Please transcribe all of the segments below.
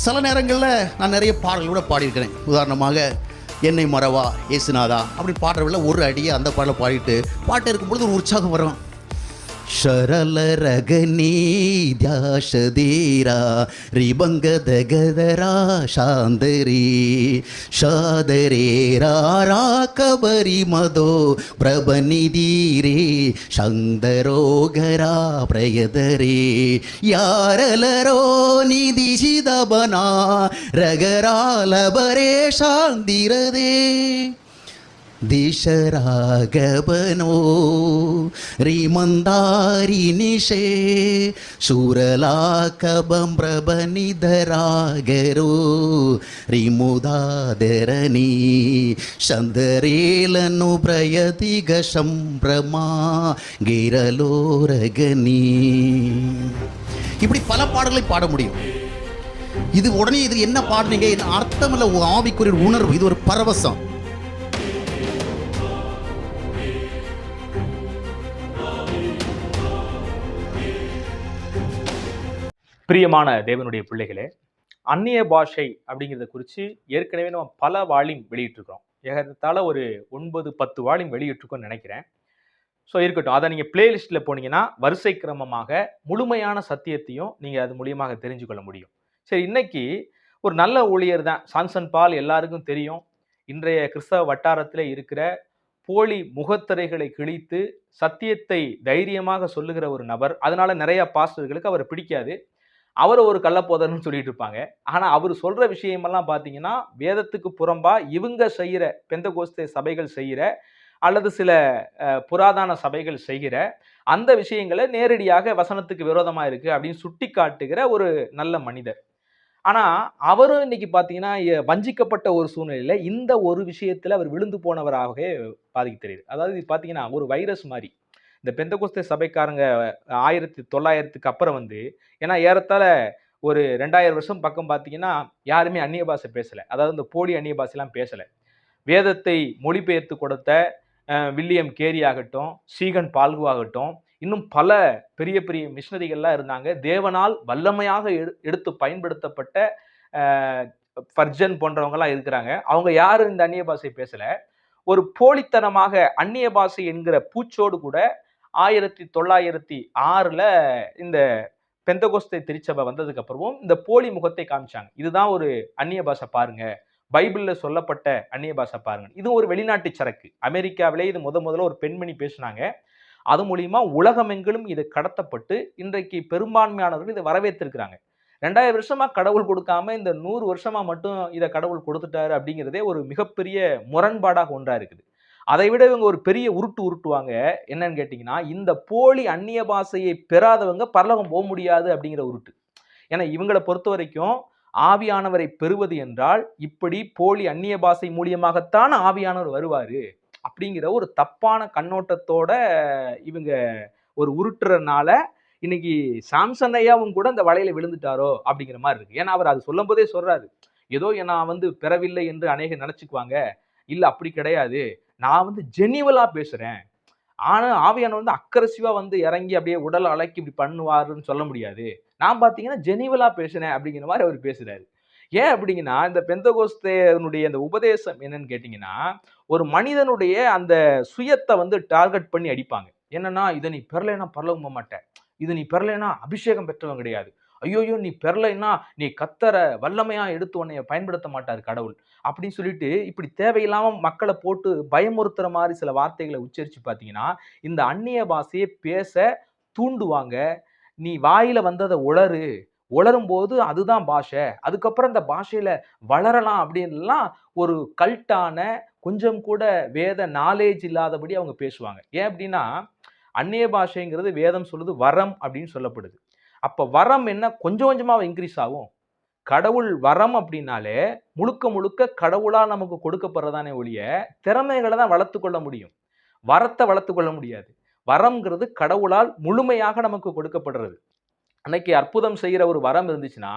சில நேரங்களில் நான் நிறைய பாடல்கள் கூட பாடியிருக்கிறேன். உதாரணமாக என்னை மறவா ஏசுநாதா அப்படி பாடுறவில்ல ஒரு அடியை அந்த பாடலை பாடிட்டு பாட்டு இருக்கும்பொழுது ஒரு உற்சாகம் வரும். ಶರಲ ರಗನಿ ದ್ಯಾಶದೀರ ರಿಬಂಗದ ಗದರ ಶಾಂದರಿ ಶಾದರೇ ರಾರಾ ಕಬರಿ ಮದೋ ಪ್ರಭನಿದೀರೇ ಶಂದರೋಗರ ಪ್ರಯದರೇ ಯಾರಲರೋ ನಿಧಿಸಿದ ಬನ ರಗರಾಲ ಬರೇ ಶಾಂದಿರದೇ ದಿಶರಾಗಬನೋ ರಿಮಂದಾರಿ ನಿಶೆ ಶೂರಲಾಕಬಂ ಪ್ರಬನಿಧರಾಗರೋ ರಿಮುದಾದರಣಿ ಚಂದರೇಲನು ಪ್ರಯತಿಗ ಸಂಭ್ರಮ ಗಿರಲೋರಗನಿ. இப்படி பல பாடல்களை பாட முடியும். இது உடனே இது என்ன பாடுனீங்க, என்ன அர்த்தம் இல்லை, ஆவிக்குரிய உணர்வு, இது ஒரு பரவசம். பிரியமான தேவனுடைய பிள்ளைகளே, அந்நிய பாஷை அப்படிங்கிறத குறித்து ஏற்கனவே நம்ம பல வால்யூம் வெளியிட்டிருக்கிறோம். ஏறத்தாழ ஒரு 9-10 வால்யூம் வெளியிட்டிருக்கோம்னு நினைக்கிறேன். ஸோ இருக்கட்டும், அதை நீங்கள் பிளேலிஸ்ட்டில் போனீங்கன்னா வரிசை கிரமமாக முழுமையான சத்தியத்தையும் நீங்கள் அது மூலியமாக தெரிஞ்சு கொள்ள முடியும். சரி, இன்னைக்கு ஒரு நல்ல ஊழியர் தான் சாம்சன் பால், எல்லாருக்கும் தெரியும். இன்றைய கிறிஸ்தவ வட்டாரத்தில் இருக்கிற போலி முகத்திரைகளை கிழித்து சத்தியத்தை தைரியமாக சொல்லுகிற ஒரு நபர். அதனால நிறைய பாஸ்டர்களுக்கு அவரை பிடிக்காது. அவர் ஒரு கள்ளப்போதர்னு சொல்லிட்டு இருப்பாங்க. ஆனால் அவர் சொல்கிற விஷயமெல்லாம் பார்த்தீங்கன்னா வேதத்துக்கு புறம்பா இவங்க செய்கிற பெந்தகோஸ்தே சபைகள் செய்கிற அல்லது சில புராதன சபைகள் செய்கிற அந்த விஷயங்களை நேரடியாக வசனத்துக்கு விரோதமாக இருக்குது அப்படின்னு சுட்டி காட்டுகிற ஒரு நல்ல மனிதர். ஆனால் அவரும் இன்னைக்கு பார்த்தீங்கன்னா வஞ்சிக்கப்பட்ட ஒரு சூழ்நிலையில் இந்த ஒரு விஷயத்தில் அவர் விழுந்து போனவராகவே பாதிக்க தெரியுது. அதாவது பார்த்தீங்கன்னா ஒரு வைரஸ் மாதிரி இந்த பெந்தகோஸ்தே சபைக்காரங்க 1900க்கு அப்புறம் ஏன்னா ஏறத்தாழ ஒரு 2000 வருஷம் பக்கம் பார்த்தீங்கன்னா யாருமே அந்நிய பாஷை பேசலை. அதாவது இந்த போலி அந்நிய பாஷைலாம் பேசலை. வேதத்தை மொழிபெயர்த்து கொடுத்த வில்லியம் கேரி ஆகட்டும், சீகன் பால்கு ஆகட்டும், இன்னும் பல பெரிய பெரிய மிஷனரிகள்லாம் இருந்தாங்க. தேவனால் வல்லமையாக எடுத்து பயன்படுத்தப்பட்ட ஃபர்ஜன் போன்றவங்கலாம் இருக்கிறாங்க. அவங்க யாரும் இந்த அந்நிய பாஷை பேசலை. ஒரு போலித்தனமாக அந்நிய பாஷை என்கிற பூச்சோடு கூட 1906 இந்த பெந்தகோஸ்தே திருச்சபை வந்ததுக்கு அப்புறமும் இந்த போலி முகத்தை காமிச்சாங்க. இதுதான் ஒரு அந்நிய பாஷை பாருங்க, பைபிள்ல சொல்லப்பட்ட அந்நிய பாஷை பாருங்க. இது ஒரு வெளிநாட்டு சரக்கு. அமெரிக்காவிலே இது முதல்ல ஒரு பெண்மணி பேசினாங்க. அது மூலியமா உலகமெங்கிலும் இது கடத்தப்பட்டு இன்றைக்கு பெரும்பான்மையானவர்கள் இதை வரவேற்றிருக்கிறாங்க. 2000 வருஷமா கடவுள் கொடுக்காம இந்த 100 வருஷமா மட்டும் இதை கடவுள் கொடுத்துட்டாரு அப்படிங்கிறதே ஒரு மிகப்பெரிய முரண்பாடாக ஒன்றா இருக்குது. அதை விட இவங்க ஒரு பெரிய உருட்டுவாங்க. என்னன்னு கேட்டீங்கன்னா, இந்த போலி அந்நிய பாஷையை பெறாதவங்க பரலோகம் போக முடியாது அப்படிங்கிற உருட்டு. ஏன்னா இவங்களை பொறுத்த வரைக்கும் ஆவியானவரை பெறுவது என்றால் இப்படி போலி அந்நிய பாஷை மூலியமாகத்தான் ஆவியானவர் வருவாரு அப்படிங்கிற ஒரு தப்பான கண்ணோட்டத்தோட இவங்க ஒரு உருட்டுறதுனால இன்னைக்கு சாம்சன் ஐயாவும் கூட இந்த வலையில விழுந்துட்டாரோ அப்படிங்கிற மாதிரி இருக்கு. ஏன்னா அவர் அது சொல்லும் போதே சொல்றாரு, ஏதோ நான் பெறவில்லை என்று அநேகர் நினைச்சுக்குவாங்க. இல்ல, அப்படி கிடையாது, நான் ஜெனிவலா பேசுறேன். ஆனா ஆவியானவர் அக்கரசிவா இறங்கி அப்படியே உடல் அலைக்கி இப்படி பண்ணுவாருன்னு சொல்ல முடியாது. நான் பார்த்தீங்கன்னா ஜெனிவலா பேசுறேன் அப்படிங்கிற மாதிரி அவர் பேசுறாரு. ஏன் அப்படிங்கன்னா, இந்த பெந்தகோஸ்தேனுடைய அந்த உபதேசம் என்னன்னு கேட்டீங்கன்னா, ஒரு மனிதனுடைய அந்த சுயத்தை டார்கெட் பண்ணி அடிப்பாங்க. என்னன்னா, இதை நீ பெறலைன்னா பரலோகம் போக மாட்டேன், இது நீ பெறலைன்னா அபிஷேகம் பெற்றவன் கிடையாது, ஐயோயோ நீ பெறலைன்னா நீ கத்தரை வல்லமையா எடுத்து உன்னைய பயன்படுத்த மாட்டார் கடவுள் அப்படின்னு சொல்லிட்டு இப்படி தேவையில்லாம மக்களை போட்டு பயமுறுத்துற மாதிரி சில வார்த்தைகளை உச்சரிச்சு பார்த்தீங்கன்னா இந்த அந்நிய பாஷையை பேச தூண்டுவாங்க. நீ வாயில வந்ததை உளரும் போது அதுதான் பாஷை, அதுக்கப்புறம் அந்த பாஷையில வளரலாம் அப்படின்லாம் ஒரு கல்ட்டான கொஞ்சம் கூட வேத நாலேஜ் இல்லாதபடி அவங்க பேசுவாங்க. ஏன் அப்படின்னா அந்நிய பாஷைங்கிறது வேதம் சொல்லுது வரம் அப்படின்னு சொல்லப்படுது. அப்ப வரம் என்ன, கொஞ்சம் கொஞ்சமா இன்க்ரீஸ் ஆகும். கடவுள் வரம் அப்படின்னாலே முழுக்க முழுக்க கடவுளால் நமக்கு கொடுக்கப்படுறதானே ஒழிய திறமைகளை தான் வளர்த்து கொள்ள முடியும், வரத்தை வளர்த்து கொள்ள முடியாது. வரம்ங்கிறது கடவுளால் முழுமையாக நமக்கு கொடுக்கப்படுறது. அன்னைக்கு அற்புதம் செய்கிற ஒரு வரம் இருந்துச்சுன்னா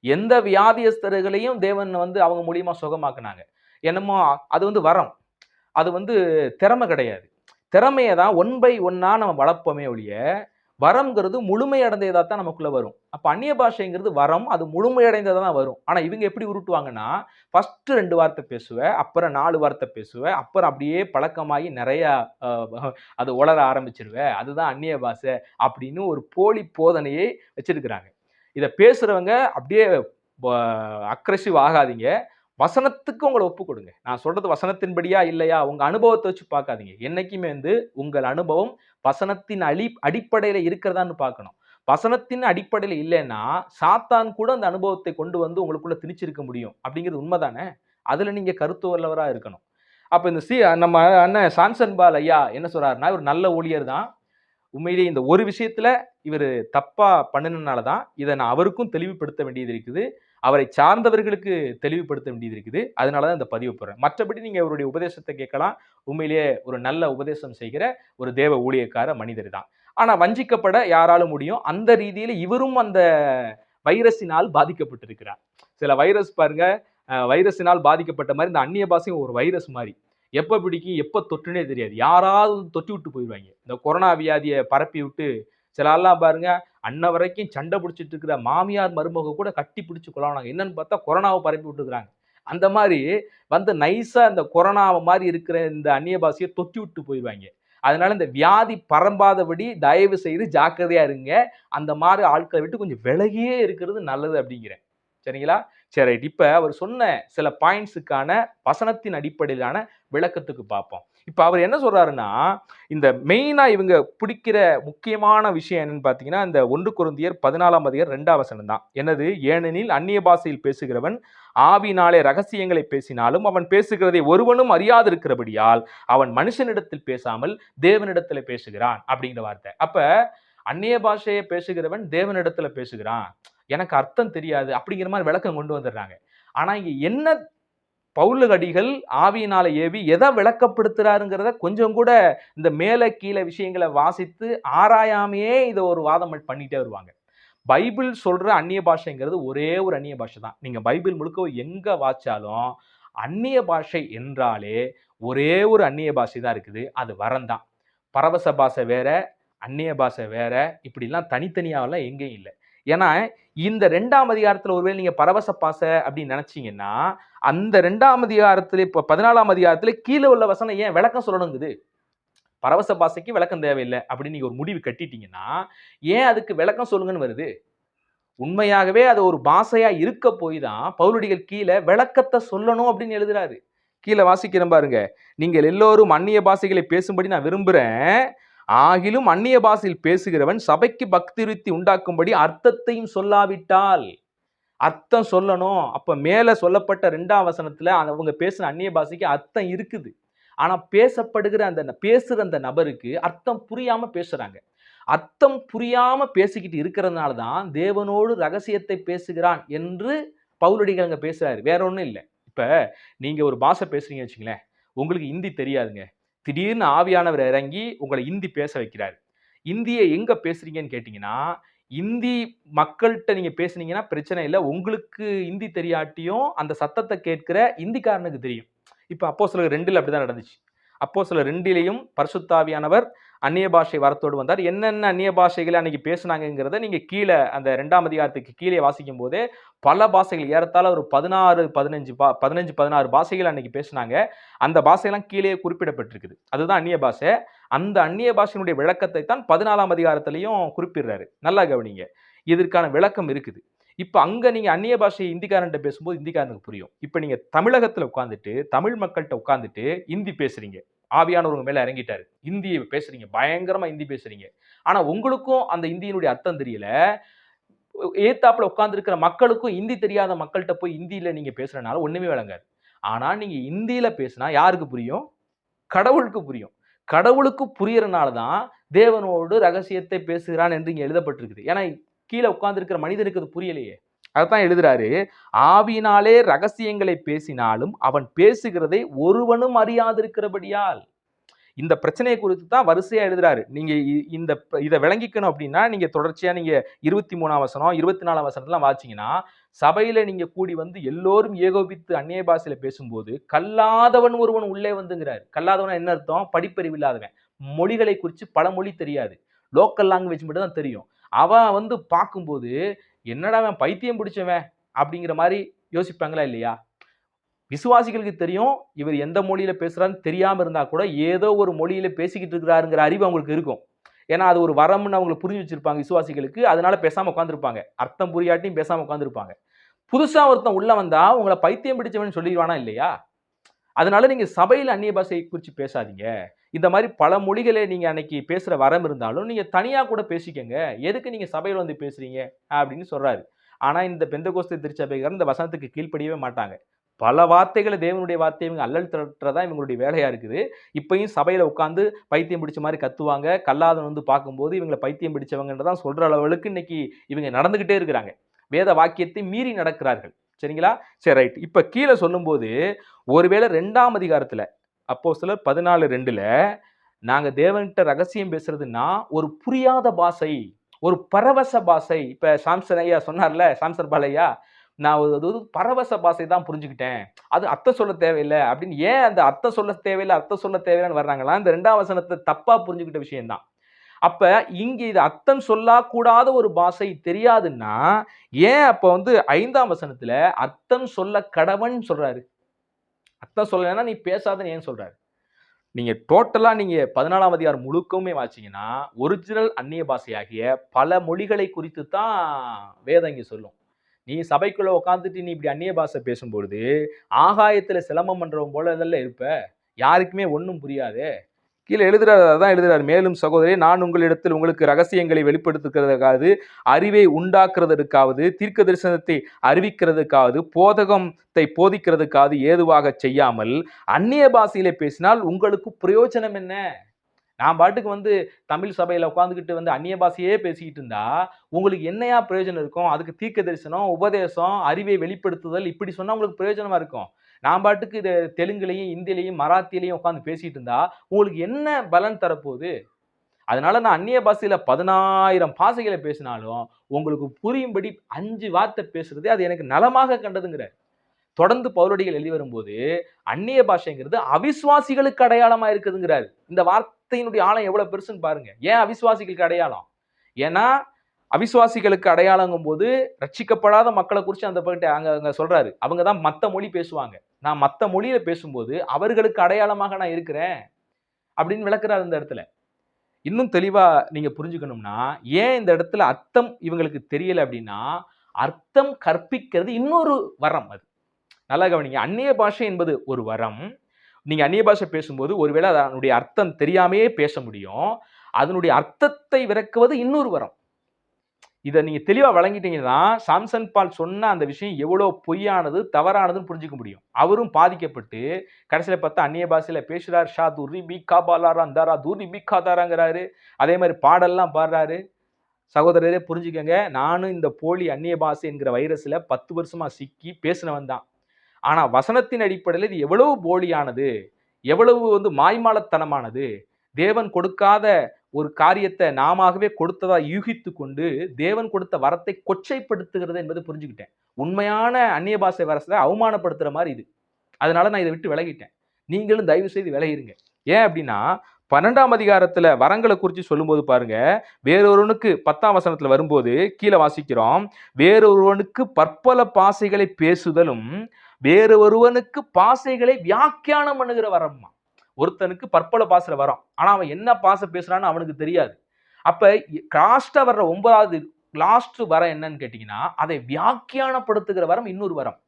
எந்த வியாதியஸ்தர்களையும் தேவன் அவங்க மூலியமா சுகமாக்குனாங்க. என்னமோ அது வரம், அது திறமை கிடையாது. திறமையை தான் 1 by 1 நம்ம வளர்ப்போமே ஒழிய வரம்ங்கிறது முழுமையடைந்ததா தான் நமக்குள்ள வரும். அப்ப அந்நிய பாஷைங்கிறது வரம், அது முழுமையடைந்ததா தான் வரும். ஆனா இவங்க எப்படி உருட்டுவாங்கன்னா, ஃபர்ஸ்ட் 2 வார்த்தை பேசுவ, அப்புறம் 4 வார்த்தை பேசுவ, அப்புறம் அப்படியே பழக்கமாகி நெறையா அ அது உளர ஆரம்பிச்சுருவ. அதுதான் அந்நிய பாஷை அப்படின்னு ஒரு போலி போதனையை வச்சிருக்கிறாங்க. இத பேசுறவங்க அப்படியே ப அக்ரசிவ் ஆகாதீங்க. வசனத்துக்கு உங்கள ஒப்புக் கொடுங்க. நான் சொல்றது வசனத்தின்படியா இல்லையா? உங்க அனுபவத்த வச்சு பார்க்காதீங்க. என்னைக்குமே உங்கள் அனுபவம் வசனத்தின் அடிப்படையில இருக்கிறதான்னு பார்க்கணும். வசனத்தின் அடிப்படையில இல்லன்னா, சாத்தான் கூட அந்த அனுபவத்தை கொண்டு வந்து உங்களுக்குள்ள திணிச்சிருக்க முடியும். அப்படிங்கிறது உண்மதானே? அதுல நீங்க கருத்து உள்ளவரா இருக்கணும். அப்ப இந்த நம்ம அண்ணன் சாம்சன் பால் ஐயா என்ன சொல்றாருன்னா, இவர் நல்ல ஊழியர் தான். உண்மையிலேயே இந்த ஒரு விஷயத்துல இவரு தப்பா பண்ணுனனால தான், இத நான் அவருக்கும் தெளிவுபடுத்த வேண்டியது இருக்குது. அவரை சார்ந்தவர்களுக்கு தெளிவுபடுத்த வேண்டியது இருக்குது. அதனால தான் இந்த பதிவு போடுறேன். மற்றபடி நீங்க அவருடைய உபதேசத்த கேட்கலாம். உண்மையிலேயே ஒரு நல்ல உபதேசம் செய்கிற ஒரு தேவ ஊழியக்கார மனிதர் தான். ஆனா வஞ்சிக்கப்பட யாராலும் முடியும். அந்த ரீதியில இவரும் அந்த வைரஸினால் பாதிக்கப்பட்டிருக்கிறார். சில வைரஸ் பாருங்க, வைரஸினால் பாதிக்கப்பட்ட மாரி இந்த அந்நிய பாஷையும் ஒரு வைரஸ் மாரி. எப்ப பிடிக்கும், எப்ப தொற்றுன்னே தெரியாது. யாராவது தொற்றி விட்டு போயிருவாய்ங்க. இந்த கொரோனா வியாதிய பரப்பி விட்டு சில ஆள்லாம் பாருங்க, அன்ன வரைக்கும் சண்டை பிடிச்சிட்டு இருக்கிற மாமியார், மருமக கூட கட்டி பிடிச்சு கொலாவுனாங்க. என்னன்னு பார்த்தா கொரோனாவ பரப்பி விட்டுருக்காங்க. அந்த மாரி வந்து நைஸா இந்த கொரோனாவ மாரி இருக்கிற இந்த அந்நிய பாஷைய தொற்றி விட்டு போயிருவாய்ங்க. அதனால இந்த வியாதி பரம்பாதபடி தயவு செய்து ஜாக்கிரதையா இருங்க. அந்த மாரி ஆட்கள விட்டு கொஞ்சம் விலகியே இருக்கிறது நல்லது அப்படிங்கிறேன். சரிங்களா? சரி ரைட். இப்ப அவர் சொன்ன சில பாயிண்ட்ஸுக்கான வசனத்தின் அடிப்படையிலான விளக்கத்துக்கு பார்ப்போம். இப்ப அவர் என்ன சொல்றாருன்னா, இந்த மெயினா இவங்க பிடிக்கிற முக்கியமான விஷயம் என்னன்னு பார்த்தீங்கன்னா, இந்த 1 கொரிந்தியர் 14ஆம் அதிகாரம் 2ஆம் வசனம் தான். என்னது? ஏனெனில் அந்நிய பாஷையில் பேசுகிறவன் ஆவியினாலே ரகசியங்களை பேசினாலும் அவன் பேசுகிறதை ஒருவனும் அறியாதிருக்கிறபடியால் அவன் மனுஷனிடத்தில் பேசாமல் தேவனிடத்துல பேசுகிறான் அப்படிங்கிற வார்த்தை. அப்ப அந்நிய பாஷையை பேசுகிறவன் தேவனிடத்துல பேசுகிறான். எனக்கு அர்த்தம் தெரியாது அப்படிங்கிற மாதிரி விளக்கம் கொண்டு வந்துடுறாங்க. ஆனா இங்க என்ன பவுலடிகள் ஆவியினால ஏவி எதை விளக்கப்படுத்துறாருங்கிறத கொஞ்சம் கூட இந்த மேல கீழ விஷயங்களை வாசித்து ஆராயாமையே இதை ஒரு வாதம் பண்ணிட்டே வருவாங்க. பைபிள் சொல்ற அந்நிய பாஷைங்கிறது ஒரே ஒரு அந்நிய பாஷை தான். நீங்க பைபிள் முழுக்க எங்க வாச்சாலும் அந்நிய பாஷை என்றாலே ஒரே ஒரு அந்நிய பாஷை தான் இருக்குது. அது வரந்தான். பரவச பாஷை வேற, அந்நிய பாஷை வேற, இப்படிலாம் தனித்தனியாவெல்லாம் எங்கேயும் இல்லை. ஏன்னா இந்த 2ஆம் அதிகாரத்துல ஒருவேளை நீங்க பரவச பாஷை அப்படின்னு நினைச்சீங்கன்னா, அந்த 2ஆம் அதிகாரத்துல இப்ப 14ஆம் அதிகாரத்துல கீழே உள்ள வசனம் ஏன் விளக்கம் சொல்லணுங்குது? பரவச பாஷைக்கு விளக்கம் தேவையில்லை அப்படின்னு நீங்க ஒரு முடிவு கட்டிட்டீங்கன்னா, ஏன் அதுக்கு விளக்கம் சொல்லுங்கன்னு வருது? உண்மையாகவே அது ஒரு பாஷையா இருக்க போய் தான் பவுலடிகள் கீழே விளக்கத்தை சொல்லணும் அப்படின்னு எழுதுறாரு. கீழே வாசிக்கிறேன் பாருங்க. நீங்கள் எல்லோரும் அந்நிய பாஷைகளை பேசும்படி நான் விரும்புறேன். ஆகிலும் அந்நிய பாஷையில் பேசுகிறவன் சபைக்கு பக்தி விருத்தி உண்டாக்கும்படி அர்த்தத்தையும் சொல்லாவிட்டால், அர்த்தம் சொல்லணும். அப்ப மேல சொல்லப்பட்ட 2ஆம் வசனத்துல அவங்க பேசுன அந்நிய பாஷைக்கு அர்த்தம் இருக்குது. ஆனா பேசுற அந்த நபருக்கு அர்த்தம் புரியாம பேசுறாங்க. அர்த்தம் புரியாம பேசிக்கிட்டு இருக்கிறதுனால தான் தேவனோடு ரகசியத்தை பேசுகிறான் என்று பவுலடிகள் அங்க பேசுறாரு. வேற ஒண்ணும் இல்ல. இப்ப நீங்க ஒரு பாஷை பேசுறீங்கன்னு வச்சுங்களேன், உங்களுக்கு ஹிந்தி தெரியாதுங்க. திடீர்னு ஆவியானவர் இறங்கி உங்களை ஹிந்தி பேச வைக்கிறாரு. இந்தியை எங்க பேசுறீங்கன்னு கேட்டீங்கன்னா, இந்தி மக்கள்கிட்ட நீங்க பேசுனீங்கன்னா பிரச்சனை இல்லை. உங்களுக்கு இந்தி தெரியாட்டியும் அந்த சத்தத்தை கேட்கிற இந்திக்காரனுக்கு தெரியும். இப்ப அப்போஸ்தலர் 2ல அப்படிதான் நடந்துச்சு. அப்போஸ்தலர் 2லையும் பரிசுத்த ஆவியானவர் அந்நிய பாஷை வரத்தோடு வந்தார். என்னென்ன அந்நிய பாஷைகளை அன்னைக்கு பேசுனாங்கிறத நீங்க கீழே அந்த 2ஆம் அதிகாரத்துக்கு கீழே வாசிக்கும் போதே பல பாஷைகள் ஏறத்தாழ ஒரு 16 பாஷைகள் அன்னைக்கு பேசுனாங்க. அந்த பாஷையெல்லாம் கீழே குறிப்பிடப்பட்டிருக்குது. அதுதான் அந்நிய பாஷை. அந்த அந்நிய பாஷையினுடைய விளக்கத்தை தான் 14ஆம் அதிகாரத்திலையும் குறிப்பிடுறாரு. நல்லா கவனிங்க. இதற்கான விளக்கம் இருக்குது. இப்ப அங்க நீங்க அந்நிய பாஷை இந்திக்காரன்ட்ட பேசும்போது இந்திக்காரனுக்கு புரியும். இப்ப நீங்க தமிழகத்துல உட்கார்ந்துட்டு தமிழ் மக்கள்கிட்ட உட்கார்ந்துட்டு இந்தி பேசுறீங்க. ஆவியானவர் உங்க மேல இறங்கிட்டாரு. இந்திய பேசுறீங்க. பயங்கரமா இந்தி பேசுறீங்க. ஆனா உங்களுக்கும் அந்த இந்தியினுடைய அர்த்தம் தெரியல. ஏத்தாப்புல உட்கார்ந்து இருக்கிற மக்களுக்கும் இந்தி தெரியாத மக்கள்கிட்ட போய் இந்தியில நீங்க பேசுறனால ஒண்ணுமே விளங்காது. ஆனா நீங்க இந்தியில பேசினா யாருக்கு புரியும்? கடவுளுக்கு புரியும். கடவுளுக்கு புரியறனால தான் தேவனோடு ரகசியத்தை பேசுகிறான் என்று இங்க எழுதப்பட்டிருக்குது. ஏன்னா கீழே உட்கார்ந்து இருக்கிற மனிதனுக்கு அது புரியலையே. அதான் எழுதுறாரு. ஆவியினாலே ரகசியங்களை பேசினாலும் அவன் பேசுகிறதை ஒருவனும் அறியாதிருக்கிறபடியால். இந்த பிரச்சனையை குறித்து தான் வரிசையா எழுதுறாரு. நீங்க இதை விளங்கிக்கணும் அப்படின்னா நீங்க தொடர்ச்சியா நீங்க 23ஆம் வசனம் 24ஆம் வசனத்தெல்லாம் வாசிச்சீங்கன்னா, சபையில நீங்க கூடி வந்து எல்லோரும் ஏகோபித்து அந்நிய பாஷையில பேசும்போது கல்லாதவன் ஒருவன் உள்ளே வந்துங்கிறார். கல்லாதவன் என்ன அர்த்தம்? படிப்பறிவு இல்லாதவன். மொழிகளை குறித்து பல மொழி தெரியாது. லோக்கல் லாங்குவேஜ் மட்டும் தான் தெரியும். அவன் வந்து பார்க்கும்போது, என்னடா அவன் பைத்தியம் பிடிச்சவன் அப்படிங்கிற மாரி யோசிப்பாங்களா இல்லையா? விசுவாசிகளுக்கு தெரியும், இவர் எந்த மொழியில பேசுறாருன்னு தெரியாம இருந்தா கூட, ஏதோ ஒரு மொழியில பேசிக்கிட்டு இருக்கிறாருங்கிற அறிவு அவங்களுக்கு இருக்கும். ஏன்னா, அது ஒரு வரம்னு அவங்களுக்கு புரிஞ்சு வச்சிருப்பாங்க விசுவாசிகளுக்கு. அதனால பேசாம உட்கார்ந்திருப்பாங்க. அர்த்தம் புரியாட்டியும் பேசாம உட்கார்ந்திருப்பாங்க. புதுசா ஒருத்தன் உள்ள வந்தா, உங்கள பைத்தியம் பிடிச்சவன்னு சொல்லிருவானா இல்லையா? அதனால நீங்க சபையில அந்நிய பாஷையை குறிச்சு பேசாதீங்க. இந்த மாரி பல மொழிகள நீங்க அன்னைக்கு பேசுற வரம் இருந்தாலும், நீங்க தனியா கூட பேசிக்கங்க. எதுக்கு நீங்க சபையில வந்து பேசுறீங்க? அப்படின்னு சொல்றாரு. ஆனா இந்த பெந்தெகோஸ்தே திருச்சபைக்காரர் இந்த வசனத்துக்கு கீழ்ப்படியவே மாட்டாங்க. பல வார்த்தைகள தேவனுடைய வார்த்தைய இவங்க அல்லல் தட்டுறது தான் இவங்களுடைய வேலையா இருக்குது. இப்பயும் சபையில உட்கார்ந்து பைத்தியம் பிடிச்ச மாரி கத்துவாங்க. கல்லாதவன் வந்து பார்க்கும்போது இவங்கள பைத்தியம் பிடிச்சவங்கன்னு தான் சொல்ற அளவுக்கு இன்னைக்கு இவங்க நடந்துகிட்டே இருக்கிறாங்க. வேத வாக்கியத்தை மீறி நடக்கிறார்கள். சரிங்களா? சரி ரைட். இப்ப கீழ சொல்லும்போது, ஒருவேளை 2ஆம் அதிகாரத்துல அப்போஸ்தலர் 14:2ல நாங்க தேவன்கிட்ட ரகசியம் பேசுறதுன்னா, ஒரு புரியாத பாஷை, ஒரு பரவச பாஷை. இப்ப சாம்சன் ஐயா சொன்னார்ல, சாம்சன் பால் ஐயா, நான் அது ஒரு பரவச பாஷை தான் புரிஞ்சுக்கிட்டேன். அது அர்த்தம் சொல்ல தேவையில்ல அப்படின்னு ஏன் அந்த அர்த்தம் சொல்ல தேவையில்ல, அர்த்தம் சொல்ல தேவையில்லன்னு வர்றாங்களா? இந்த 2ஆம் வசனத்த தப்பா புரிஞ்சுகிட்ட விஷயம் தான். அப்ப இங்க இது அர்த்தம் சொல்லக்கூடாத ஒரு பாஷை தெரியாதுன்னா, ஏன் அப்ப வந்து 5ஆம் வசனத்துல அர்த்தம் சொல்ல கடவன் சொல்றாரு? அர்த்தம் சொல்லலைன்னா நீ பேசாதன்னு ஏன் சொல்றாரு? நீங்க டோட்டலா நீங்க 14ஆம் அதிகாரம் முழுக்கவுமே வாசிச்சீங்கன்னா, ஒரிஜினல் அந்நிய பாஷையாகிய பல மொழிகளை குறித்து தான் வேதம் இங்க சொல்லும். நீ சபைக்குள்ள உட்கார்ந்துட்டு நீ இப்படி அந்நிய பாஷை பேசும்பொழுது, ஆகாயத்துல சிலம்பம் பண்றவன் போல தானே இருப்ப. யாருக்குமே ஒண்ணும் புரியாதே. கீழ எழுதுறாரு, அதான் எழுதுறாரு. மேலும் சகோதரரே, நான் உங்களிடத்தில் உங்களுக்கு ரகசியங்களை வெளிப்படுத்துகிறதற்காவது, அறிவை உண்டாக்குறதற்காவது, தீர்க்க தரிசனத்தை அறிவிக்கிறதுக்காவது, போதகத்தை போதிக்கிறதுக்காவது ஏதுவாகச் செய்யாமல், அந்நிய பாஷையிலே பேசினால் உங்களுக்கு பிரயோஜனம் என்ன? நான் பாட்டுக்கு வந்து தமிழ் சபையில உட்கார்ந்துகிட்டு வந்து அந்நிய பாஷையே பேசிக்கிட்டு இருந்தா, உங்களுக்கு என்னய்யா பிரயோஜனம் இருக்கும்? அதுக்கு தீர்க்க தரிசனம், உபதேசம், அறிவை வெளிப்படுத்துதல் இப்படி சொன்னா உங்களுக்கு பிரயோஜனமா இருக்கும். நான் பாட்டுக்கு இத தெலுங்குலயும், இந்தியிலயும், மராத்தியிலயும் உட்கார்ந்து பேசிட்டு இருந்தா, உங்களுக்கு என்ன பலன் தரப்போகுது? அதனால நான் அந்நிய பாஷையில 10,000 பாஷைகள பேசினாலும், உங்களுக்கு புரியும்படி 5 வார்த்தை பேசுறதே அது எனக்கு நலமாக கண்டதுங்கிறார். தொடர்ந்து பவுலடிகள் எழுதி வரும்போது, அந்நிய பாஷைங்கிறது அவிசுவாசிகளுக்கு அடையாளமா இருக்குதுங்கிறாரு. இந்த வார்த்தையினுடைய ஆழம் எவ்வளவு பெருசுன்னு பாருங்க. ஏன் அவிசுவாசிகளுக்கு அடையாளம்? ஏன்னா, அவிசுவாசிகளுக்கு அடையாளங்கும்போது, ரட்சிக்கப்படாத மக்கள குறிச்சு அந்த பக்கட்டு அங்க சொல்றாரு. அவங்க தான் மத்த மொழி பேசுவாங்க. நான் மத்த மொழியில பேசும்போது, அவர்களுக்கு அடையாளமாக நான் இருக்கிறேன். அப்படின்னு விளக்குறாரு இந்த இடத்துல. இன்னும் தெளிவா நீங்க புரிஞ்சுக்கணும்னா, ஏன் இந்த இடத்துல அர்த்தம் இவங்களுக்கு தெரியல அப்படின்னா, அர்த்தம் கற்பிக்கிறது இன்னொரு வரம் அது. நல்லா கவனிங்க. அந்நிய பாஷை என்பது ஒரு வரம். நீங்க அந்நிய பாஷை பேசும்போது, ஒருவேளை அதனுடைய அர்த்தம் தெரியாமயே பேச முடியும். அதனுடைய அர்த்தத்தை விளக்குவது இன்னொரு வரம். இத நீங்க தெளிவா வழங்கிட்டீங்கன்னா, சாம்சன் பால் சொன்ன அந்த விஷயம் எவ்வளோ பொய்யானது, தவறானதுன்னு புரிஞ்சுக்க முடியும். அவரும் பாதிக்கப்பட்டு, கடைசியில பார்த்தா அந்நிய பாஷையில பேசுறார். ஷா துர்ரி பி காபாலாரா அந்தாரா துர்ரி பி காதாராங்கிறாரு. அதே மாரி பாடல்லாம் பாடுறாரு. சகோதரரே புரிஞ்சுக்கங்க. நானும் இந்த போலி அந்நிய பாஷை என்கிற வைரஸ்ல 10 வருஷமா சிக்கி பேசினவன் தான். ஆனா வசனத்தின் அடிப்படையில இது எவ்வளவு போலியானது, எவ்வளவு வந்து மாய்மாலத்தனமானது, தேவன் கொடுக்காத ஒரு காரியத்தை நாமாகவே கொடுத்ததா யூகித்துக் கொண்டு, தேவன் கொடுத்த வரத்தை கொச்சைப்படுத்துகிறது என்பதை புரிஞ்சுக்கிட்டேன். உண்மையான அந்நிய பாஷை வரசல அவமானப்படுத்துற மாரி இது. அதனால நான் இத விட்டு விலகிட்டேன். நீங்களும் தயவு செய்து விலகிருங்க. ஏன் அப்படின்னா, 12ஆம் அதிகாரத்துல வரங்கள குறிச்சு சொல்லும்போது பாருங்க, வேறொருவனுக்கு 10ஆம் வசனத்துல வரும்போது கீழ வாசிக்கிறோம். வேறொருவனுக்கு பற்பல பாஷைகளை பேசுதலும், வேறொருவனுக்கு பாஷைகளை வியாக்கியானம் பண்ணுகிற வரம்மா. ஒருத்தனுக்கு பற்பல பாஷைல வரும். ஆனா அவன் என்ன பாஷை பேசுறான்னு அவனுக்கு தெரியாது. அப்ப லாஸ்ட்டா வர்ற 9வது லாஸ்ட் வரம் என்னன்னு கேட்டீங்கன்னா, அதை வியாக்கியானப்படுத்துகிற வரம் இன்னொரு வரம்.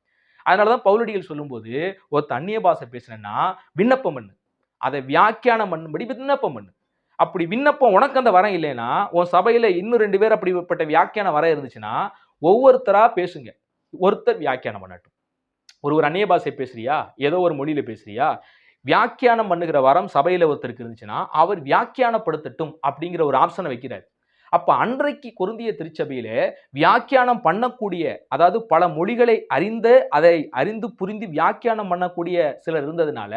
அதனாலதான் பவுலடிகள் சொல்லும்போது, ஒருத்தன் அந்நிய பாஷை பேசினா விண்ணப்பம் பண்ணு. அதை வியாக்கியானம் பண்ணும்படி விண்ணப்பம் பண்ணு. அப்படி விண்ணப்பம் உனக்கு அந்த வரம் இல்லைன்னா, உன் சபையில இன்னும் 2 பேர் அப்படிப்பட்ட வியாக்கியான வரம் இருந்துச்சுன்னா, ஒவ்வொருத்தரா பேசுங்க. ஒருத்தர் வியாக்கியானம் பண்ணட்டும். ஒரு அந்நிய பாஷை பேசுறியா? ஏதோ ஒரு மொழியில பேசுறியா? வியாக்கியானம் பண்ணுகிற வரம் சபையில ஒருத்தருக்கு இருந்துச்சுன்னா, அவர் வியாக்கியானப்படுத்தட்டும் அப்படிங்கிற ஒரு ஆப்ஷனை வைக்கிறார். அப்ப அன்றைக்கு கொரிந்திய திருச்சபையிலே வியாக்கியானம் பண்ணக்கூடிய, அதாவது பல மொழிகளை அதை அறிந்து புரிந்து வியாக்கியானம் பண்ணக்கூடிய சிலர் இருந்ததுனால,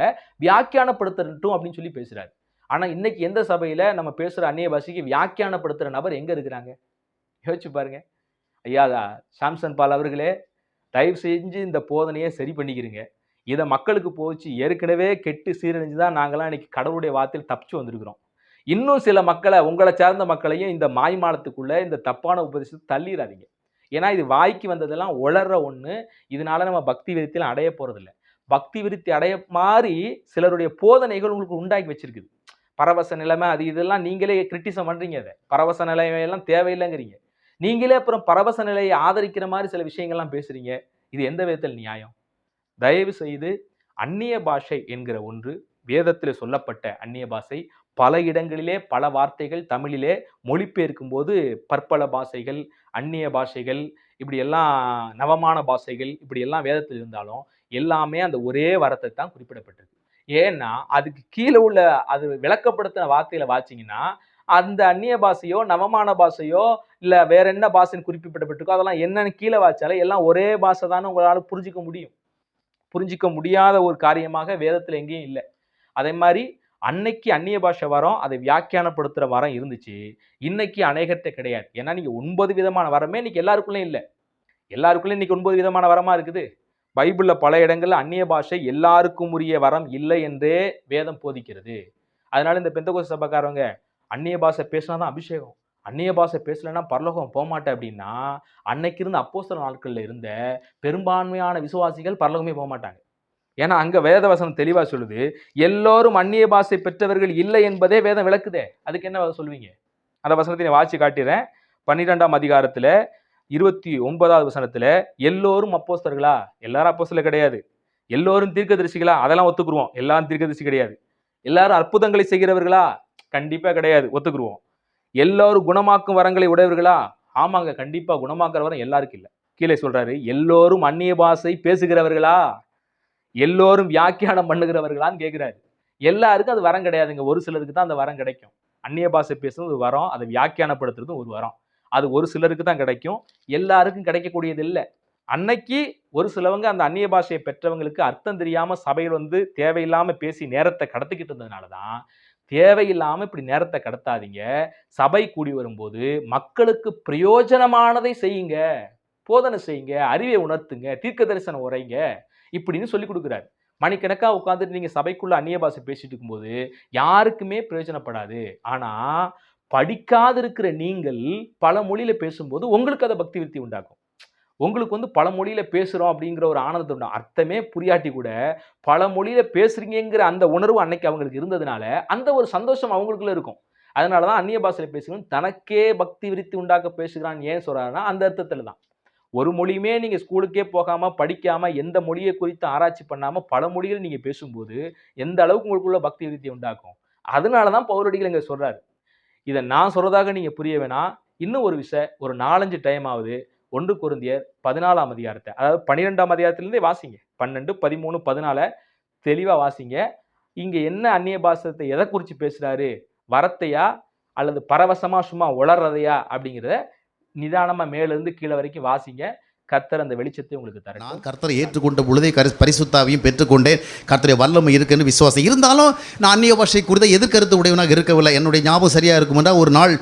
வியாக்கியானப்படுத்தட்டும் அப்படின்னு சொல்லி பேசுறாரு. ஆனா இன்னைக்கு எந்த சபையில நம்ம பேசுற அந்நிய பாஷைக்கு வியாக்கியானப்படுத்துற நபர் எங்க இருக்கிறாங்க? யோசிச்சு பாருங்க. ஐயா சாம்சன் பால் அவர்களே, தயவு செஞ்சு இந்த போதனையை சரி பண்ணிக்கிறீங்க. இத மக்களுக்கு போச்சு ஏற்கனவே கெட்டு சீரழிஞ்சு தான் நாங்கலாம் இன்னைக்கு கடவுளுடைய வார்த்தையில் தப்பிச்சு வந்திருக்கிறோம். இன்னும் சில மக்களை, உங்களை சார்ந்த மக்களையும் இந்த மாய்மாலத்துக்குள்ள, இந்த தப்பான உபதேசத்தை தள்ளிடாதீங்க. ஏன்னா இது வாய்க்கு வந்ததெல்லாம் உளற ஒண்ணு. இதனால நம்ம பக்தி விருத்தியில அடைய போறதில்ல. பக்தி விருத்தி அடைய மாறி சிலருடைய போதனைகள் உங்களுக்கு உண்டாக்கி வச்சிருக்குது. பரவச நிலைமை அது இதெல்லாம் நீங்களே கிரிட்டிசம் பண்றீங்க. அதை பரவச நிலைமை எல்லாம் தேவையில்லைங்கிறீங்க. நீங்களே அப்புறம் பரவச நிலையை ஆதரிக்கிற மாதிரி சில விஷயங்கள்லாம் பேசுறீங்க. இது எந்த விதத்தில் நியாயம்? தயவு செய்து அந்நிய பாஷை என்கிற ஒன்று, வேதத்தில் சொல்லப்பட்ட அந்நிய பாஷை, பல இடங்களிலே பல வார்த்தைகள் தமிழிலே மொழிபெயர்க்கும் போது பற்பல பாஷைகள், அந்நிய பாஷைகள், இப்படி எல்லாம் நவமான பாஷைகள், இப்படி எல்லாம் வேதத்தில் இருந்தாலும் எல்லாமே அந்த ஒரே வரத்தை தான் குறிப்பிடப்பட்டிருக்கு. ஏன்னா அதுக்கு கீழே உள்ள அது விளக்கப்படுத்தின வார்த்தையில வாசிங்கன்னா, அந்த அந்நிய பாஷையோ நவமான பாஷையோ இல்ல வேற என்ன பாஷைன்னு குறிப்பிடப்பட்டிருக்கோ அதெல்லாம் என்னன்னு கீழே வாசிச்சாலே எல்லாம் ஒரே பாஷை தானே உங்களால புரிஞ்சிக்க முடியும். புரிஞ்சிக்க முடியாத ஒரு காரியமாக வேதத்துல எங்கேயும் இல்லை. அதே மாதிரி அன்னைக்கு அந்நிய பாஷை வரம், அதை வியாக்கியானப்படுத்துற வரம் இருந்துச்சு. இன்னைக்கு அநேகர்கிட்ட கிடையாது. ஏன்னா நீங்க 9 விதமான வரமே இன்னைக்கு எல்லாருக்குள்ளயும் இல்லை. எல்லாருக்குள்ளயும் இன்னைக்கு 9 விதமான வரமா இருக்குது. பைபிள்ல பல இடங்கள்ல அந்நிய பாஷை எல்லாருக்கும் உரிய வரம் இல்லை என்றே வேதம் போதிக்கிறது. அதனால இந்த பெந்தகோஸ்து சபைக்காரவங்க அந்நிய பாஷை பேசினாதான் அபிஷேகம், அந்நிய பாஷை பேசலைன்னா பரலோகம் போக மாட்டேன் அப்படின்னா, அன்னைக்கு இருந்த அப்போஸ்தலர் நாட்கள்ல இருந்த பெரும்பான்மையான விசுவாசிகள் பரலோகமே போக மாட்டாங்க. ஏன்னா அங்க வேத வசனம் தெளிவா சொல்லுது, எல்லோரும் அந்நிய பாஷை பெற்றவர்கள் இல்லை என்பதே வேதம் விளக்குதே. அதுக்கு என்ன சொல்லுவீங்க? அந்த வசனத்தை நான் வாசி காட்டுறேன். 12ஆம் அதிகாரத்துல 29வது வசனத்துல, எல்லோரும் அப்போஸ்தலர்களா? எல்லாரும் அப்போஸ்தலர் கிடையாது. எல்லோரும் தீர்க்கதரிசிகளா? அதெல்லாம் ஒத்துக்குருவோம். எல்லாரும் தீர்க்கதரிசி கிடையாது. எல்லாரும் அற்புதங்களை செய்கிறவர்களா? கண்டிப்பா கிடையாது, ஒத்துக்குருவோம். எல்லோரும் குணமாக்கும் வரங்களை உடையவர்களா? ஆமாங்க, கண்டிப்பா குணமாக்குற வரம் எல்லாருக்கும் இல்லை. கீழே சொல்றாரு, எல்லோரும் அந்நிய பாஷை பேசுகிறவர்களா? எல்லோரும் வியாக்கியானம் பண்ணுகிறவர்களான்னு கேட்கிறாரு. எல்லாருக்கும் அது வரம் கிடையாதுங்க. ஒரு சிலருக்கு தான் அந்த வரம் கிடைக்கும். அந்நிய பாஷை பேசுறது ஒரு வரம், அதை வியாக்கியானப்படுத்துறது ஒரு வரம். அது ஒரு சிலருக்கு தான் கிடைக்கும், எல்லாருக்கும் கிடைக்கக்கூடியது இல்லை. அன்னைக்கு ஒரு சிலவங்க அந்த அந்நிய பாஷையை பெற்றவங்களுக்கு அர்த்தம் தெரியாம சபையில் வந்து தேவையில்லாம பேசி நேரத்தை கடத்திக்கிட்டு இருந்ததுனாலதான், தேவையில்லாம இப்படி நேரத்தை கடத்தாதீங்க. சபை கூடி வரும்போது மக்களுக்கு பிரயோஜனமானதை செய்யுங்க, போதனை செய்யுங்க, அறிவை உணர்த்துங்க, தீர்க்க தரிசனம் உரைங்க இப்படின்னு சொல்லி கொடுக்குறாரு. மணிக்கணக்கா உட்காந்துட்டு நீங்க சபைக்குள்ள அந்நிய பாஷை பேசிட்டு இருக்கும்போது யாருக்குமே பிரயோஜனப்படாது. ஆனா படிக்காது இருக்கிற நீங்கள் பல மொழியில பேசும்போது உங்களுக்கு அதை பக்தி விருத்தி உண்டாக்கும். உங்களுக்கு வந்து பல மொழியில பேசுறோம் அப்படிங்கிற ஒரு ஆனந்தத்தை உண்டாகும். அர்த்தமே புரியாட்டி கூட பல மொழியில பேசுறீங்கிற அந்த உணர்வு அன்னைக்கு அவங்களுக்கு இருந்ததுனால அந்த ஒரு சந்தோஷம் அவங்களுக்குள்ள இருக்கும். அதனாலதான் அந்நிய பாஷையில பேசுகிறோம், தனக்கே பக்தி விருத்தி உண்டாக்க பேசுகிறான். ஏன் சொல்றாருன்னா அந்த அர்த்தத்துல தான். ஒரு மொழியுமே நீங்க ஸ்கூலுக்கே போகாம படிக்காம எந்த மொழியை குறித்து ஆராய்ச்சி பண்ணாம பல மொழிகள் நீங்க பேசும்போது எந்த அளவுக்கு உங்களுக்குள்ள பக்தி விருத்தி உண்டாக்கும். அதனாலதான் பவுலடிகள் இங்க சொல்றாரு. இதை நான் சொல்றதாக நீங்க புரிய வேணாம். இன்னும் ஒரு விஷயம், ஒரு 4-5 டைம் ஆகுது 1 கொரிந்தியர் 14ஆம் அதிகாரத்தை, அதாவது 12ஆம் அதிகாரத்திலிருந்தே வாசிங்க. 12, 13, 14 தெளிவா வாசிங்க. இங்க என்ன அந்நிய பாஷத்தை எதை குறிச்சு பேசுறாரு? வரத்தையா அல்லது பரவசமா சும்மா உளறதையா அப்படிங்கிறத நிதானமா மேல இருந்து கீழே வரைக்கும் வாசிங்க. கர்த்தர் அந்த வெளிச்சத்தை உங்களுக்கு தரட்டும். நான் கர்த்தரை ஏற்றுக்கொண்ட பொழுதே பரிசுத்தாவையும் பெற்றுக்கொண்டேன். கர்த்தருடைய வல்லமை இருக்குன்னு விசுவாசம் இருந்தாலும் நான் அந்நிய பாஷை குறித்த எதிர்கருத்து உடையவனாக இருக்கவில்லை. என்னுடைய ஞாபகம் சரியாக இருக்குமென்றா, ஒரு நாள்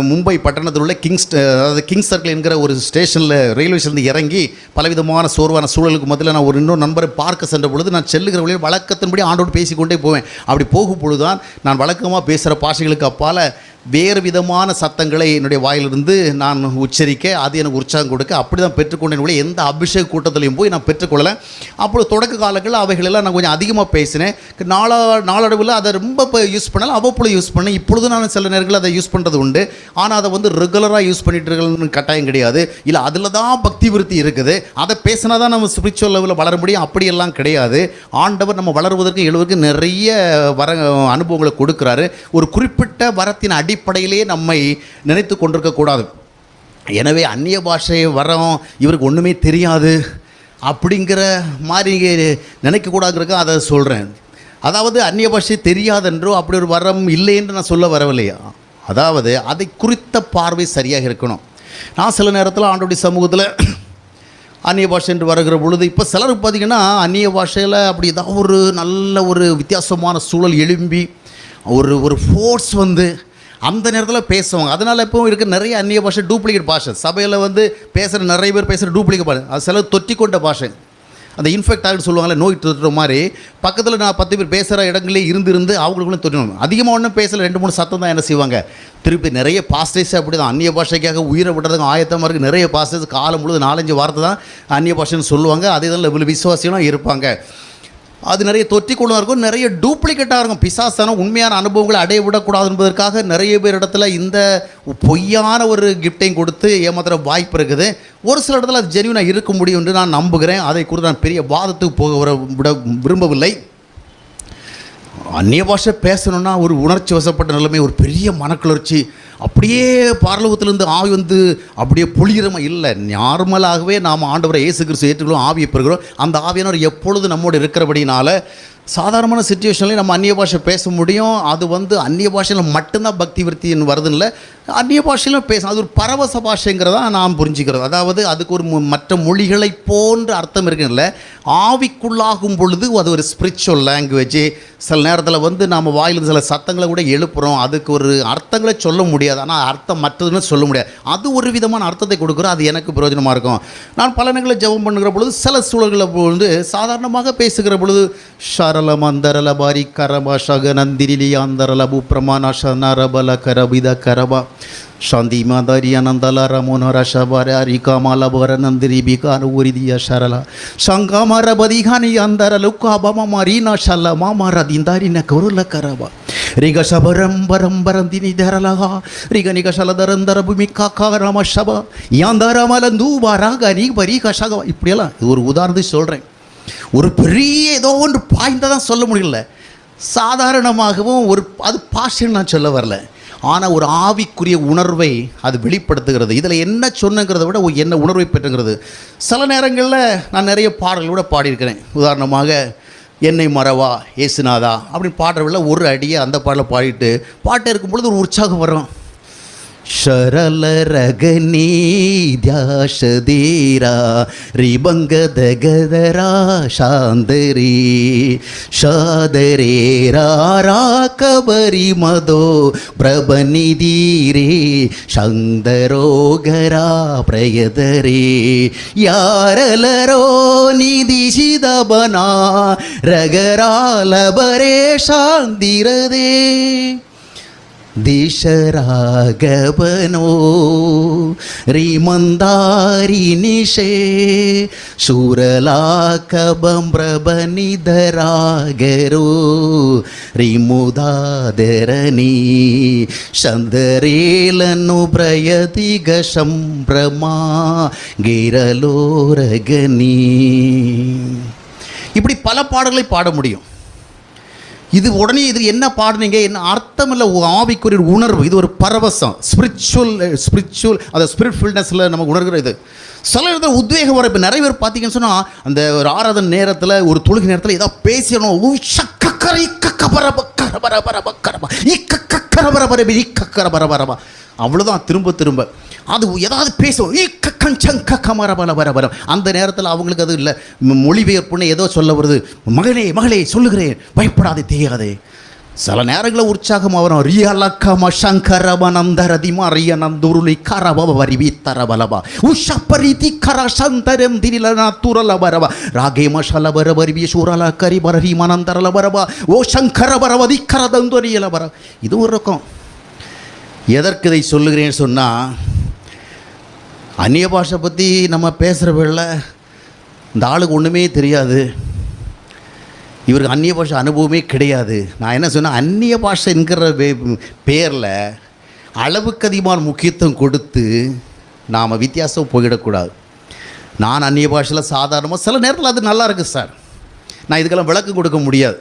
மும்பை பட்டணத்தில் உள்ள கிங்ஸ் சர்க்கிள் என்கிற ஒரு ஸ்டேஷனில் ரயில்வே ஸ்டேஷன் இறங்கி பலவிதமான சோர்வான சூழலுக்கு மத்தியில் நான் ஒரு இன்னொரு நண்பரை பார்க்க சென்ற பொழுது, நான் செல்லுகிற வழியில் வழக்கத்தின்படி ஆண்டோடு பேசிக்கொண்டே போவேன். அப்படி போகும் பொழுதுதான் நான் வழக்கமாக பேசுகிற பாஷைகளுக்கு அப்பால் வேறு விதமான சத்தங்களை என்னுடைய வாயிலிருந்து நான் உச்சரிக்க, அது எனக்கு உற்சாகம் கொடுக்க அப்படி தான் பெற்றுக்கொண்டேன். எந்த அபிஷேக கூட்டத்திலையும் போய் நான் பெற்றுக்கொள்ளலை. அப்பொழுது தொடக்க காலங்களில் அவைகளெல்லாம் நான் கொஞ்சம் அதிகமாக பேசினேன். நாளடைவில் அதை ரொம்ப யூஸ் பண்ணல, அவ்வப்பொழுது யூஸ் பண்ணேன். இப்பொழுது நான் சில நேரங்களில் அதை யூஸ் பண்ணுறது உண்டு. ஆனால் அதை வந்து ரெகுலராக யூஸ் பண்ணிட்டு இருக்கணும்னு கட்டாயம் கிடையாது. இல்லை அதில் தான் பக்தி விருத்தி இருக்குது, அதை பேசினா தான் நம்ம ஸ்பிரிச்சுவல் லெவலில் வளர முடியும், அப்படியெல்லாம் கிடையாது. ஆண்டவர் நம்ம வளருவதற்கு எழுவதற்கு நிறைய அனுபவங்களை கொடுக்குறாரு. ஒரு குறிப்பிட்ட வரத்தின் அடிப்படையிலே நம்மை நினைத்து கொண்டிருக்கக்கூடாது. எனவே அந்நிய பாஷை வரோம், இவருக்கு ஒன்றுமே தெரியாது அப்படிங்கிற மாதிரி நினைக்கக்கூடாதுங்கிறக்க அதை சொல்கிறேன். அதாவது அந்நிய பாஷை தெரியாதென்றோ அப்படி ஒரு வரம் இல்லை என்று நான் சொல்ல வரவில்லையா. அதாவது அதை குறித்த பார்வை சரியாக இருக்கணும். நான் சில நேரத்தில் ஆண்டோடைய சமூகத்தில் அந்நிய பாஷை என்று வருகிற பொழுது, இப்போ சிலருக்கு பார்த்திங்கன்னா அந்நிய பாஷையில் அப்படி ஏதாவது ஒரு நல்ல ஒரு வித்தியாசமான சூழல் எழும்பி ஒரு ஃபோர்ஸ் வந்து அந்த நேரத்தில் பேசுவாங்க. அதனால் இப்போ இருக்க நிறைய அந்நிய பாஷை டூப்ளிகேட் பாஷை, சபையில் வந்து பேசுகிற நிறைய பேர் பேசுகிற டூப்ளிகேட் பாஷை, அது சிலர் தொற்றிக்கொண்ட பாஷை. அந்த இன்ஃபெக்ட் ஆகிட்டு சொல்லுவாங்களே, நோய் தொற்றுற மாதிரி பக்கத்தில் நான் 10 பேர் பேசுகிற இடங்களே இருந்து அவங்களுக்குள்ள தொற்றணும். அதிகமாக ஒன்றும் பேசல, 2-3 சத்தம் தான் என்ன செய்வாங்க. திருப்பி நிறைய பாஸ்டர்ஸ் அப்படி தான் அந்நிய பாஷைக்காக உயிரை விடுறதுக்கு ஆயத்தமாக இருக்குது. நிறைய பாஸ்டர்ஸ் காலம் முழுது 4-5 வார்த்தை தான் அந்நிய பாஷைன்னு சொல்லுவாங்க. அதே தான் லெவல் விசுவாசிகளும் இருப்பாங்க. அது நிறைய தொற்றிக்கொள்ளும் இருக்கும், நிறைய டூப்ளிகேட்டாக இருக்கும். பிசாசான உண்மையான அனுபவங்களை அடைய விடக்கூடாது என்பதற்காக நிறைய பேர் இடத்துல இந்த பொய்யான ஒரு கிஃப்டையும் கொடுத்து ஏமாத்துற வாய்ப்பு இருக்குது. ஒரு சில இடத்துல அது ஜென்யூனாக இருக்க முடியும் என்று நான் நம்புகிறேன். அதை குறித்து நான் பெரிய வாதத்துக்கு விட விரும்பவில்லை. அந்நிய பாஷை பேசணுன்னா ஒரு உணர்ச்சி வசப்பட்ட நிலைமை, ஒரு பெரிய மனக்கிளர்ச்சி, அப்படியே பரலோகத்திலிருந்து ஆவி வந்து அப்படியே பொழிகிறமா இல்லை. நார்மலாகவே நாம் ஆண்டவரை இயேசு கிறிஸ்து ஏற்றுக்கிறோம், ஆவியை பெறுகிறோம். அந்த ஆவியானவர் எப்பொழுது நம்மோடு இருக்கிறபடினால சாதாரணமான சுச்சுவேஷன்லேயும் நம்ம அந்நிய பாஷை பேச முடியும். அது வந்து அந்நிய பாஷையில் மட்டும்தான் பக்தி விருத்தின்னு வருதுன்னு இல்லை, அந்நிய பாஷையிலும் பேசணும். அது ஒரு பரவச பாஷைங்கிறதா நாம் புரிஞ்சுக்கிறது. அதாவது அதுக்கு ஒரு மற்ற மொழிகளை போன்ற அர்த்தம் இருக்குல்ல, ஆவிக்குள்ளாகும் பொழுது அது ஒரு ஸ்பிரிச்சுவல் லாங்குவேஜ். சில நேரத்தில் வந்து நாம் வாயிலிருந்து சில சத்தங்களை கூட எழுப்புகிறோம், அதுக்கு ஒரு அர்த்தங்களை சொல்ல முடியாது, ஆனால் அர்த்தம் மற்றதுன்னு சொல்ல முடியாது. அது ஒரு விதமான அர்த்தத்தை கொடுக்குறோம், அது எனக்கு பிரயோஜனமாக இருக்கும். நான் பல நேரங்களில் ஜெபம் பண்ணுகிற பொழுது சில சூழல்களை பொழுது சாதாரணமாக பேசுகிற பொழுது ஷரல மந்தரல பாரி கரபா ஷக நந்திரிலி அந்தரல புப்ரமானா ஷனரபல கரபித கரபா ಶಾಂತಿ ಮಾದಾರಿ ಅನಂದಲ ರಮೋನರ ಶಬರ ರಿಕಾಮಾಲ ಬರ ನಂದಿರಿ ಬಿಕಾರ ಉರಿದಿಯ ಶರಲ ಶಂಕಾಮರ ಬದಿಘಾನಿ ಅಂದರ ಲುಕ್ಕ ಬಮ ಮರೀನ ಶಲ್ಲ ಮಾಮರ ದಿಂದಾರಿನ ಕರುಲ ಕರಬ ರಿಗ ಶಬರಂ ಬರಂ ಬರಂದಿನಿ ಧರಲಹ ರಿಗ ನಿಗ ಶಲದರಂದರ ಭೂಮಿ ಕಾಕಾರಮ ಶಬ ಯಾಂದರ ಮಲಂದು ಬರಾಗ நீ பரி கஷக. இப்படியெல்லாம் இது ஒரு உதாரணத்தை சொல்கிறேன். ஒரு பெரிய ஏதோ ஒன்று பாய்ந்ததான் சொல்ல முடியல. சாதாரணமாகவும் ஒரு அது பாஷன்னு நான் சொல்ல வரல, ஆனால் ஒரு ஆவிக்குரிய உணர்வை அது வெளிப்படுத்துகிறது. இதில் என்ன சொன்னங்கிறத விட என்ன உணர்வை பெற்றுங்கிறது. சில நேரங்களில் நான் நிறைய பாடல்களோட பாடியிருக்கிறேன். உதாரணமாக என்னை மறவா ஏசுநாதா அப்படின்னு பாடுறவில்ல, ஒரு அடியை அந்த பாடலை பாடிட்டு பாட்டை இருக்கும் பொழுது ஒரு உற்சாகம் வரும். ಶರಲ ರಗನಿ ದ್ಯಾಶದೀರ ರಿಬಂಗದ ಗದರ ಶಾಂದರಿ ಶಾದರೇ ರಾರಾ ಕಬರಿ ಮದೋ ಪ್ರಬನಿದೀರೇ ಶಂದರೋಗರ ಪ್ರಯದರೇ ಯಾರಲರೋ ನಿಧಿಸಿದ ಬನ ರಗರಾಲ ಬರೇ ಶಾಂದಿರದೇ ದಿಶರಾಗಬನೋ ರಿಮಂದಾರಿ ನಿಶೆ ಶೂರಲಾಕಬಂಬ್ರಬನಿಧರಾಗರೋ ರಿಮುದಾದರನಿ ಚಂದರೇಲನ್ನು ಪ್ರಯತಿಗ ಸಂಭ್ರಮ ಗಿರಲೋರಗನಿ. இப்படி பல பாடல்களை பாட முடியும். இது உடனே இது என்ன பாடுனீங்க, என்ன அர்த்தம் இல்லை, ஆவிக்குரிய உணர்வு. இது ஒரு பரவசம், ஸ்பிரிச்சுவல் அந்த ஸ்பிரிட்ஃபுல்னஸில் நம்ம உணர்கிற இது. சில இடத்துல உத்வேகம் வர. இப்போ நிறைய பேர் பார்த்தீங்கன்னு சொன்னால் அந்த ஒரு ஆராதனை நேரத்தில் ஒரு தொழுகை நேரத்தில் ஏதாவது பேசணும், அவ்வளோதான். திரும்ப திரும்ப அது ஏதாவது பேசுவோம், அந்த நேரத்தில் அவங்களுக்கு அது இல்லை, மொழிபெயர்ப்புன்னு ஏதோ சொல்ல வருது, மகனே மகளே சொல்லுகிறேன் பயப்படாதே தெரியாதே. சில நேரங்களில் உற்சாகமாக வரும். ரியலக்கம சங்கரபனந்தரதிமா ரியனந்துருளி கரபவரிவி தரபலபா உஷப்பரிதி கரசந்தரம் திரிலனா துரலபரபா ராகேம ஷலபரபரிவி சூரல கரிபரரி மனந்தரலபரபா ஓ சங்கரபரவதி கரதந்தொரியலபர. இது ஒரு ரகம். எதற்கு இதை சொல்லுகிறேன்னு சொன்னால், அந்நிய பாஷை பற்றி நம்ம பேசுகிற வேளை இந்த ஆளுக்கு ஒன்றுமே தெரியாது, இவருக்கு அந்நிய பாஷை அனுபவமே கிடையாது. நான் என்ன சொன்னேன், அந்நிய பாஷை என்கிற பேரில் அளவுக்கு அதிகமான முக்கியத்துவம் கொடுத்து நாம் வித்தியாசம் போயிடக்கூடாது. நான் அந்நிய பாஷையில் சாதாரணமாக சில நேரத்தில் அது நல்லா இருக்குது சார், நான் இதுக்கெல்லாம் விளக்கம் கொடுக்க முடியாது.